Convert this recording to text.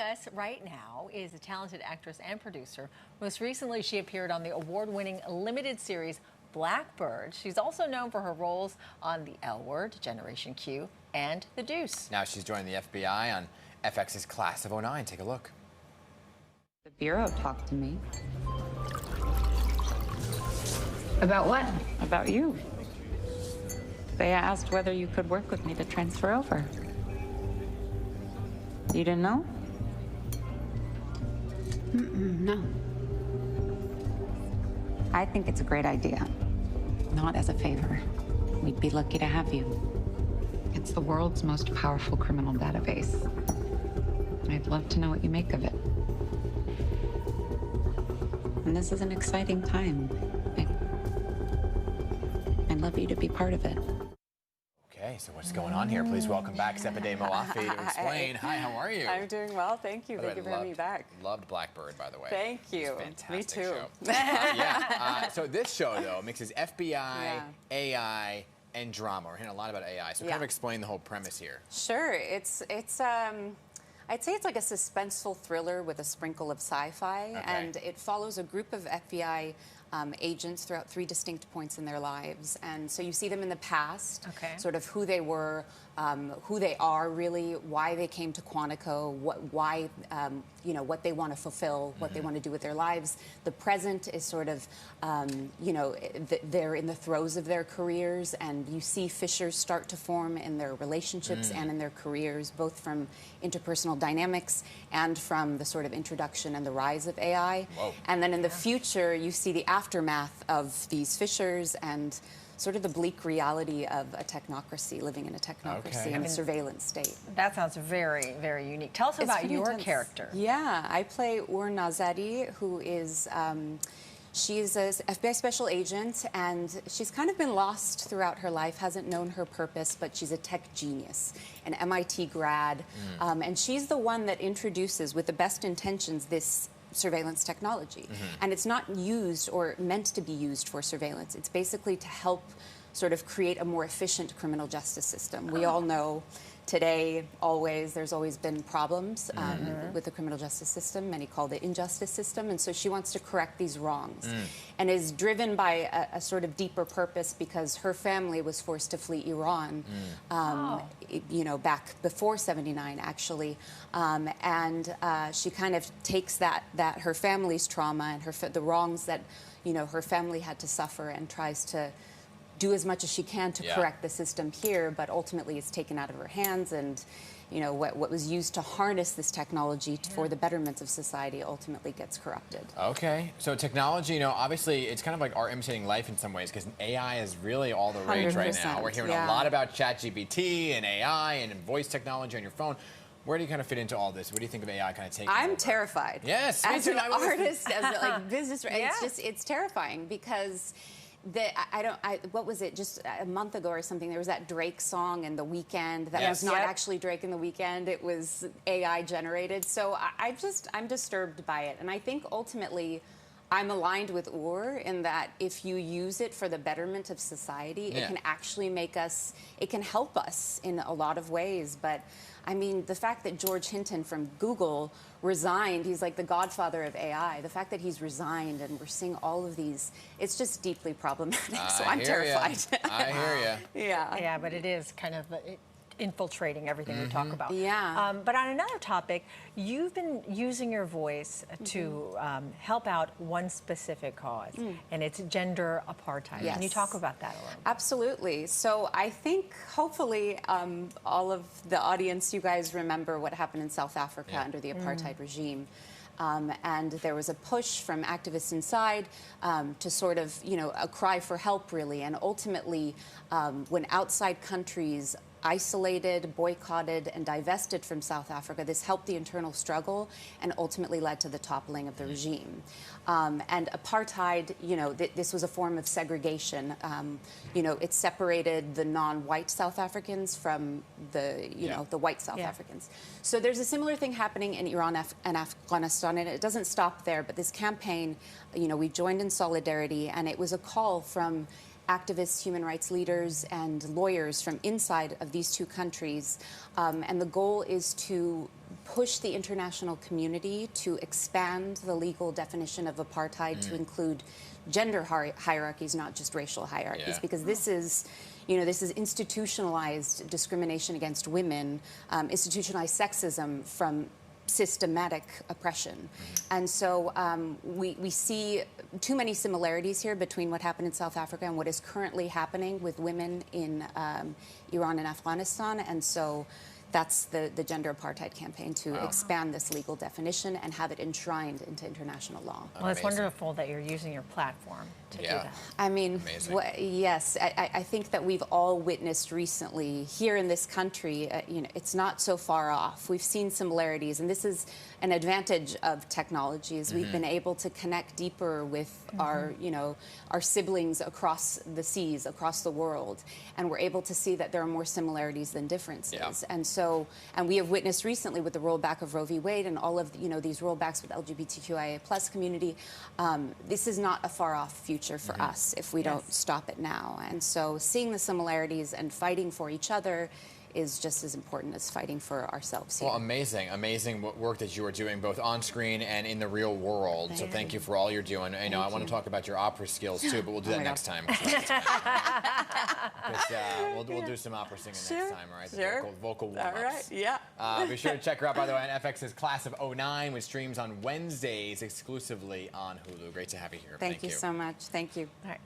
us right now is a talented actress and producer. Most recently, she appeared on the award-winning limited series Blackbird. She's also known for her roles on The L Word, Generation Q, and The Deuce. Now she's joining the FBI on FX's Class of '09. Take a look. The Bureau talked to me. About what? About you. They asked whether you could work with me to transfer over. You didn't know? No. I think it's a great idea. Not as a favor. We'd be lucky to have you. It's the world's most powerful criminal database. I'd love to know what you make of it. And this is an exciting time. I'd love you to be part of it. Okay, so what's going on here? Please welcome back Sepideh Moafi to explain. Hi, how are you? I'm doing well, thank you. Thank you for having me back. Loved Blackbird, by the way. Thank you. Fantastic Me too. Show. So this show, though, mixes FBI, AI, and drama. We're hearing a lot about AI, so kind of explain the whole premise here. Sure. I'd say it's like a suspenseful thriller with a sprinkle of sci-fi, and it follows a group of FBI agents throughout 3 distinct points in their lives. And so you see them in the past, sort of who they were, who they are really, why they came to Quantico, why, you know, what they want to fulfill, what they want to do with their lives. The present is sort of, you know, they're in the throes of their careers, and you see fissures start to form in their relationships and in their careers, both from interpersonal dynamics and from the sort of introduction and the rise of AI. Whoa. And then in the future, you see the aftermath of these fissures and sort of the bleak reality of a technocracy, living in a technocracy in a surveillance state. That sounds very, very unique. Tell us about your character. Yeah, I play Ur Nazadi, who is, she's a FBI special agent, and she's kind of been lost throughout her life, hasn't known her purpose, but she's a tech genius, an MIT grad, and she's the one that introduces, with the best intentions, this surveillance technology. And it's not used or meant to be used for surveillance. It's basically to help sort of create a more efficient criminal justice system. We all know today, there's always been problems with the criminal justice system. Many call it the injustice system. And so she wants to correct these wrongs and is driven by a sort of deeper purpose because her family was forced to flee Iran, you know, back before '79, actually. And she kind of takes that her family's trauma and the wrongs that, you know, her family had to suffer and tries to do as much as she can to correct the system here, but ultimately it's taken out of her hands, and you know what was used to harness this technology for the betterment of society ultimately gets corrupted. Okay, so technology, you know, obviously it's kind of like art imitating life in some ways, because AI is really all the rage right now. We're hearing a lot about ChatGPT and AI and voice technology on your phone. Where do you kind of fit into all this? What do you think of AI kind of taking over? I'm terrified. Yes, as an artist, as a, like business, it's terrifying because what was it, just a month ago or something, there was that Drake song in The Weeknd that was not actually Drake in The Weeknd, it was AI generated. So I'm disturbed by it. And I think ultimately I'm aligned with Ur in that if you use it for the betterment of society, it can actually it can help us in a lot of ways. But I mean, the fact that George Hinton from Google resigned, he's like the godfather of AI, the fact that he's resigned and we're seeing all of these, it's just deeply problematic. So I'm terrified. I hear you. Yeah, but it is kind of infiltrating everything we talk about. Yeah. But on another topic, you've been using your voice to help out one specific cause, and it's gender apartheid. Yes. Can you talk about that a little bit? Absolutely. So I think hopefully all of the audience, you guys remember what happened in South Africa under the apartheid regime. And there was a push from activists inside to sort of, you know, a cry for help, really. And ultimately, when outside countries isolated, boycotted, and divested from South Africa, this helped the internal struggle and ultimately led to the toppling of the regime. And apartheid, you know, this was a form of segregation. You know, it separated the non-white South Africans from the, you know, the white South Africans. So there's a similar thing happening in Iran and Afghanistan, and it doesn't stop there, but this campaign, you know, we joined in solidarity, and it was a call from activists, human rights leaders, and lawyers from inside of these two countries. And the goal is to push the international community to expand the legal definition of apartheid to include gender hierarchies, not just racial hierarchies, because this is, this is institutionalized discrimination against women, institutionalized sexism from systematic oppression. And so we see too many similarities here between what happened in South Africa and what is currently happening with women in Iran and Afghanistan. And so that's the Gender Apartheid Campaign, to expand this legal definition and have it enshrined into international law. Well, it's wonderful that you're using your platform to do that. I mean, yes, I think that we've all witnessed recently here in this country, it's not so far off. We've seen similarities, and this is an advantage of technology, is we've been able to connect deeper with our siblings across the seas, across the world, and we're able to see that there are more similarities than differences. And we have witnessed recently with the rollback of Roe v. Wade and all of these rollbacks with LGBTQIA+ community, this is not a far off future for us if we don't stop it now. And so seeing the similarities and fighting for each other is just as important as fighting for ourselves here. Well, amazing work that you are doing both on screen and in the real world. So thank you for all you're doing. I know I want to talk about your opera skills too, but we'll do that next time. We'll do some opera singing next time, all right? The vocal warm-ups. All right, yeah. Be sure to check her out, by the way, on FX's Class of '09, which streams on Wednesdays exclusively on Hulu. Great to have you here. Thank you so much. Thank you. All right.